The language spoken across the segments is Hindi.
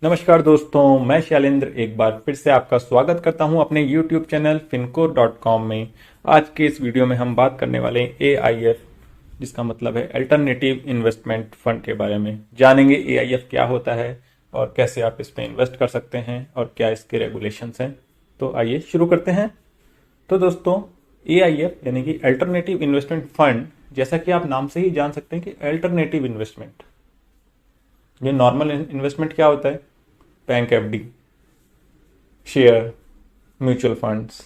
नमस्कार दोस्तों, मैं शैलेंद्र एक बार फिर से आपका स्वागत करता हूं अपने YouTube चैनल fincore.com में। आज के इस वीडियो में हम बात करने वाले हैं AIF, जिसका मतलब है अल्टरनेटिव इन्वेस्टमेंट फंड के बारे में। जानेंगे AIF क्या होता है और कैसे आप इसमें इन्वेस्ट कर सकते हैं और क्या इसके रेगुलेशंस हैं। तो आइए शुरू करते हैं। तो दोस्तों, AIF यानी कि अल्टरनेटिव इन्वेस्टमेंट फंड, जैसा कि आप नाम से ही जान सकते हैं कि अल्टरनेटिव इन्वेस्टमेंट, ये नॉर्मल इन्वेस्टमेंट क्या होता है? Bank FD, share, mutual funds,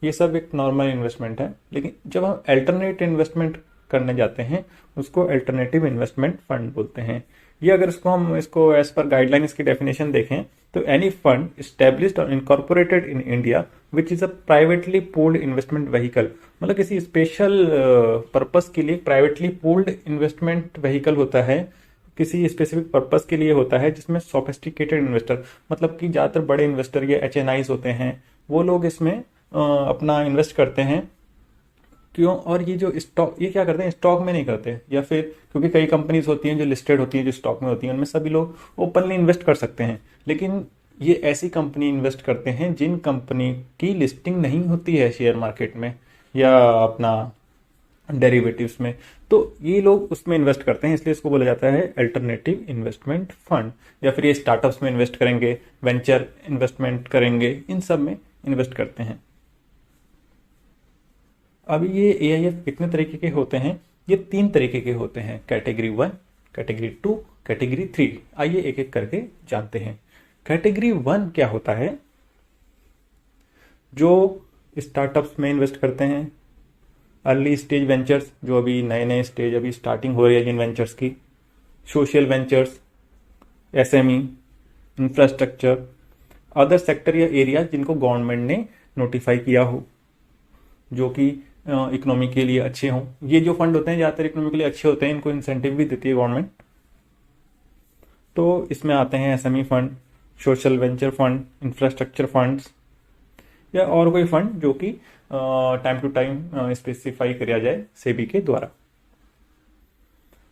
ये सब एक नॉर्मल इन्वेस्टमेंट है। लेकिन जब हम अल्टरनेटिव इन्वेस्टमेंट करने जाते हैं उसको अल्टरनेटिव इन्वेस्टमेंट फंड बोलते हैं। ये अगर इसको एज पर गाइडलाइंस की डेफिनेशन देखें तो एनी फंड एस्टेब्लिश्ड और incorporated in India which is a privately pooled investment vehicle, मतलब किसी स्पेशल पर्पस के लिए प्राइवेटली पूल्ड इन्वेस्टमेंट व्हीकल होता है, किसी स्पेसिफिक पर्पस के लिए होता है, जिसमें सोफिस्टिकेटेड इन्वेस्टर, मतलब कि ज़्यादातर बड़े इन्वेस्टर ये HNIs होते हैं, वो लोग इसमें अपना इन्वेस्ट करते हैं। क्यों? और ये जो स्टॉक, ये क्या करते हैं, स्टॉक में नहीं करते, या फिर क्योंकि कई कंपनीज होती हैं जो लिस्टेड होती हैं, जो स्टॉक में होती हैं, उनमें सभी लोग ओपनली इन्वेस्ट कर सकते हैं। लेकिन ये ऐसी कंपनी इन्वेस्ट करते हैं जिन कंपनी की लिस्टिंग नहीं होती है शेयर मार्केट में या अपना डेरिवेटिव्स में, तो ये लोग उसमें इन्वेस्ट करते हैं, इसलिए इसको बोला जाता है अल्टरनेटिव इन्वेस्टमेंट फंड। या फिर ये स्टार्टअप्स में इन्वेस्ट करेंगे, वेंचर इन्वेस्टमेंट करेंगे, इन सब में इन्वेस्ट करते हैं। अभी ये AIF कितने तरीके के होते हैं? ये 3 तरीके के होते हैं, कैटेगरी 1, कैटेगरी 2, कैटेगरी 3। आइए एक एक करके जानते हैं। कैटेगरी 1 क्या होता है? जो स्टार्टअप्स में इन्वेस्ट करते हैं, अर्ली स्टेज वेंचर्स, जो अभी नए नए स्टेज अभी स्टार्टिंग हो रही है जिन वेंचर्स की, social ventures, SME, infrastructure, other sector या एरिया जिनको गवर्नमेंट ने नोटिफाई किया हो, जो कि इकोनॉमी के लिए अच्छे हों। ये जो फंड होते हैं ज़्यादातर इकोनॉमी के लिए अच्छे होते हैं, इनको इंसेंटिव भी देती है गवर्नमेंट। तो इसमें आते हैं SME fund, social venture fund, infrastructure funds, या और कोई फंड जो कि टाइम टू टाइम स्पेसिफाई किया जाए सेबी के द्वारा।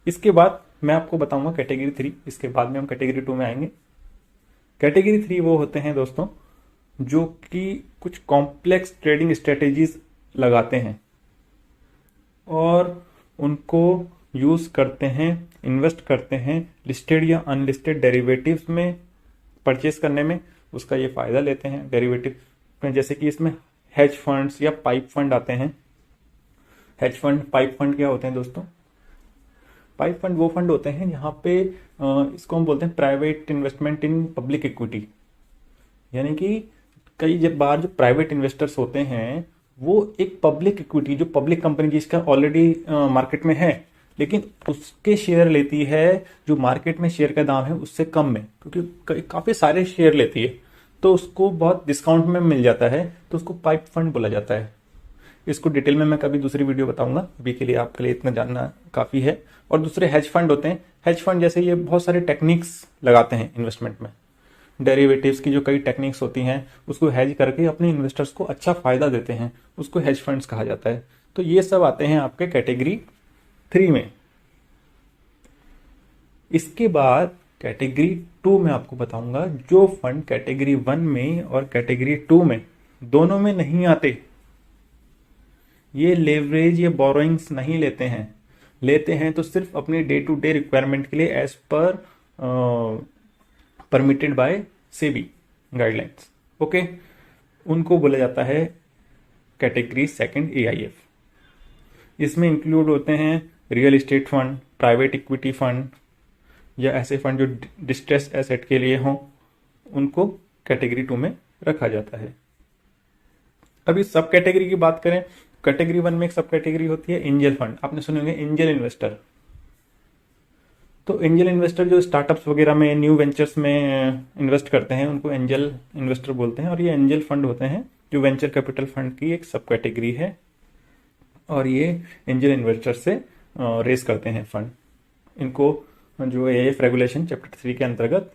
इसके बाद मैं आपको बताऊंगा कैटेगरी 3, इसके बाद में हम कैटेगरी 2 में आएंगे। कैटेगरी 3 वो होते हैं दोस्तों जो कि कुछ कॉम्प्लेक्स ट्रेडिंग स्ट्रेटेजीज लगाते हैं और उनको यूज करते हैं, इन्वेस्ट करते हैं लिस्टेड या अनलिस्टेड डेरिवेटिव्स में परचेस करने में, उसका ये फायदा लेते हैं डेरिवेटिव में। जैसे कि इसमें हेज फंड्स या पाइप फंड आते हैं। हेज फंड, पाइप फंड क्या होते हैं दोस्तों? पाइप फंड वो फंड होते हैं जहां पे इसको हम बोलते हैं private investment in public equity, यानी कि कई बार जो प्राइवेट इन्वेस्टर्स होते हैं वो एक पब्लिक इक्विटी, जो पब्लिक कंपनी जिसका ऑलरेडी मार्केट में है, लेकिन उसके शेयर लेती है जो मार्केट में शेयर का दाम है उससे कम में, क्योंकि काफी सारे शेयर लेती है तो उसको बहुत डिस्काउंट में मिल जाता है, तो उसको पाइप फंड बोला जाता है। इसको डिटेल में मैं कभी दूसरी वीडियो बताऊंगा, अभी के लिए आपके लिए इतना जानना काफी है। और दूसरे हेज फंड होते हैं। हेज फंड जैसे ये बहुत सारे टेक्निक्स लगाते हैं इन्वेस्टमेंट में, डेरिवेटिव्स की जो कई टेक्निक्स होती हैं उसको हेज करके अपने इन्वेस्टर्स को अच्छा फायदा देते हैं, उसको हेज फंड्स कहा जाता है। तो ये सब आते हैं आपके कैटेगरी 3 में। इसके बाद कैटेगरी 2 में आपको बताऊंगा जो फंड कैटेगरी 1 में और कैटेगरी 2 में दोनों में नहीं आते। ये लेवरेज या बोरोइंग्स नहीं लेते हैं तो सिर्फ अपनी डे टू डे रिक्वायरमेंट के लिए as per permitted by SEBI guidelines. Okay, उनको बोला जाता है कैटेगरी 2 AIF। इसमें इंक्लूड होते हैं real estate fund, private equity fund, या ऐसे फंड जो डिस्ट्रेस एसेट के लिए हों, उनको कैटेगरी 2 में रखा जाता है। अभी सब कैटेगरी की बात करें, कैटेगरी 1 में एक सब कैटेगरी होती है एंजल फंड। आपने सुने होंगे एंजल इन्वेस्टर। तो एंजल इन्वेस्टर जो स्टार्टअप्स वगैरह में, न्यू वेंचर्स में इन्वेस्ट करते हैं उनको एंजल इन्वेस्टर बोलते हैं। और ये एंजल फंड होते हैं जो वेंचर कैपिटल फंड की एक सब कैटेगरी है, और ये एंजल इन्वेस्टर से रेस करते हैं फंड। इनको जो AIF रेगुलेशन चैप्टर 3 के अंतर्गत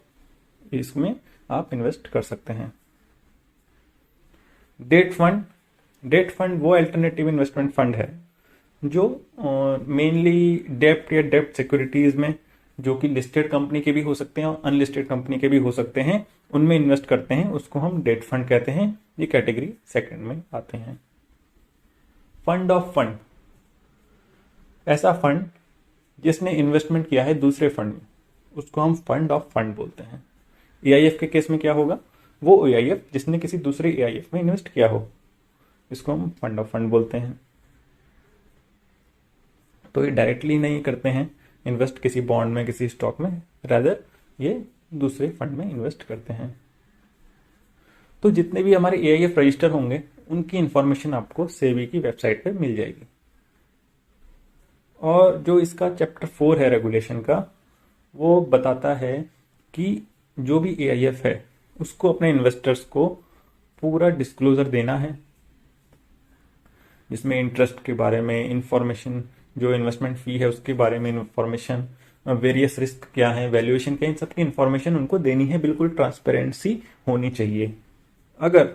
इसमें आप इन्वेस्ट कर सकते हैं। डेट फंड वो अल्टरनेटिव इन्वेस्टमेंट फंड है जो मेनली डेप्ट या डेप्ट सिक्योरिटीज में जो कि लिस्टेड कंपनी के भी हो सकते हैं और अनलिस्टेड कंपनी के भी हो सकते हैं, उनमें इन्वेस्ट करते हैं, उसको हम डेट फंड कहते हैं। ये कैटेगरी सेकंड में आते हैं। फंड ऑफ फंड, ऐसा फंड जिसने इन्वेस्टमेंट किया है दूसरे फंड में, उसको हम फंड ऑफ फंड बोलते हैं। एआईएफ के केस में क्या होगा, वो एआईएफ जिसने किसी दूसरे एआईएफ में इन्वेस्ट किया हो, इसको हम फंड ऑफ फंड बोलते हैं। तो ये डायरेक्टली नहीं करते हैं इन्वेस्ट किसी बॉन्ड में, किसी स्टॉक में, रादर ये दूसरे फंड में इन्वेस्ट करते हैं। तो जितने भी हमारे एआईएफ रजिस्टर होंगे उनकी इंफॉर्मेशन आपको सेबी की वेबसाइट पे मिल जाएगी। और जो इसका चैप्टर 4 है रेगुलेशन का, वो बताता है कि जो भी एआईएफ है उसको अपने इन्वेस्टर्स को पूरा डिस्क्लोजर देना है, जिसमें इंटरेस्ट के बारे में इंफॉर्मेशन, जो इन्वेस्टमेंट फी है उसके बारे में इंफॉर्मेशन, वेरियस रिस्क क्या है, वैल्यूएशन क्या है, इन सबकी इंफॉर्मेशन उनको देनी है। बिल्कुल ट्रांसपेरेंसी होनी चाहिए। अगर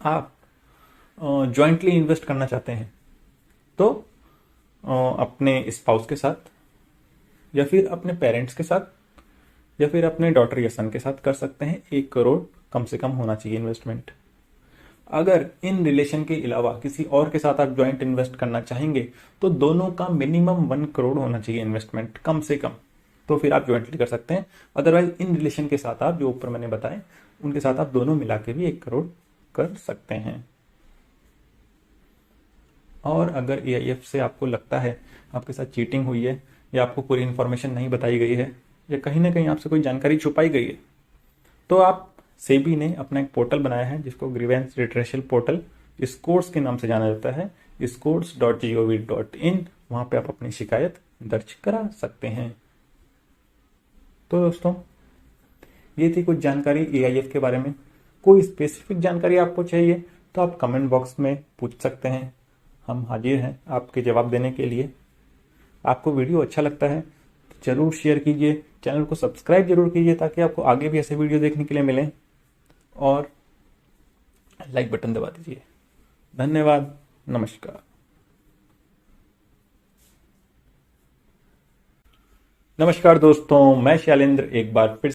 आप जॉइंटली इन्वेस्ट करना चाहते हैं तो अपने स्पाउस के साथ, या फिर अपने पेरेंट्स के साथ, या फिर अपने डॉटर या सन के साथ कर सकते हैं। 1 करोड़ कम से कम होना चाहिए इन्वेस्टमेंट। अगर इन रिलेशन के अलावा किसी और के साथ आप ज्वाइंट इन्वेस्ट करना चाहेंगे तो दोनों का मिनिमम 1 करोड़ होना चाहिए इन्वेस्टमेंट कम से कम, तो फिर आप ज्वाइंटली कर सकते हैं। अदरवाइज इन रिलेशन के साथ आप, जो ऊपर मैंने बताए, उनके साथ आप दोनों मिला के भी 1 करोड़ कर सकते हैं। और अगर एआईएफ से आपको लगता है आपके साथ चीटिंग हुई है, या आपको पूरी इंफॉर्मेशन नहीं बताई गई है, या कहीं ना कहीं आपसे कोई जानकारी छुपाई गई है, तो आप, सेबी ने अपना एक पोर्टल बनाया है जिसको ग्रीवेंस रिट्रेशल पोर्टल, स्कोर्स के नाम से जाना जाता है, scores.gov.in, वहां पे आप अपनी शिकायत दर्ज करा सकते हैं। तो दोस्तों, ये थी कुछ जानकारी एआईएफ के बारे में। कोई स्पेसिफिक जानकारी आपको चाहिए तो आप कमेंट बॉक्स में पूछ सकते हैं, हम हाजिर हैं आपके जवाब देने के लिए। आपको वीडियो अच्छा लगता है तो जरूर शेयर कीजिए, चैनल को सब्सक्राइब जरूर कीजिए ताकि आपको आगे भी ऐसे वीडियो देखने के लिए मिलें, और लाइक बटन दबा दीजिए। धन्यवाद, नमस्कार। नमस्कार दोस्तों, मैं शैलेंद्र एक बार फिर